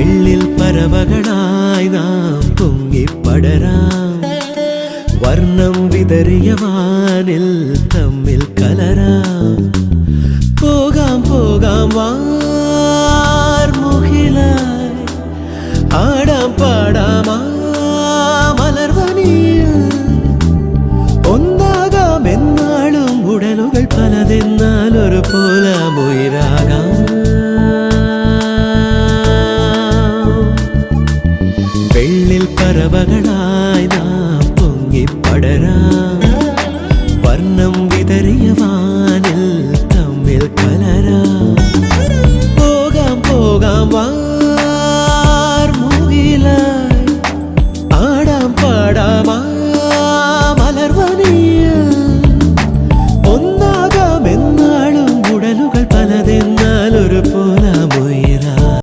വെള്ളിൽ പറവകളായി നാം പൊങ്ങിപ്പടരാം വർണ്ണം വിതറിയ വാനിൽ തമ്മിൽ കലരാം പോകാം പോകാം വാർമുകിലായി ആടാം പാടാം മലർവനിയിൽ ഒന്നാകാം എന്നാളും ഉടലുകൾ പലതെന്നാൽ ഒരു പോലാമുയിരാകാം വെള്ളിൽ പറവകളായി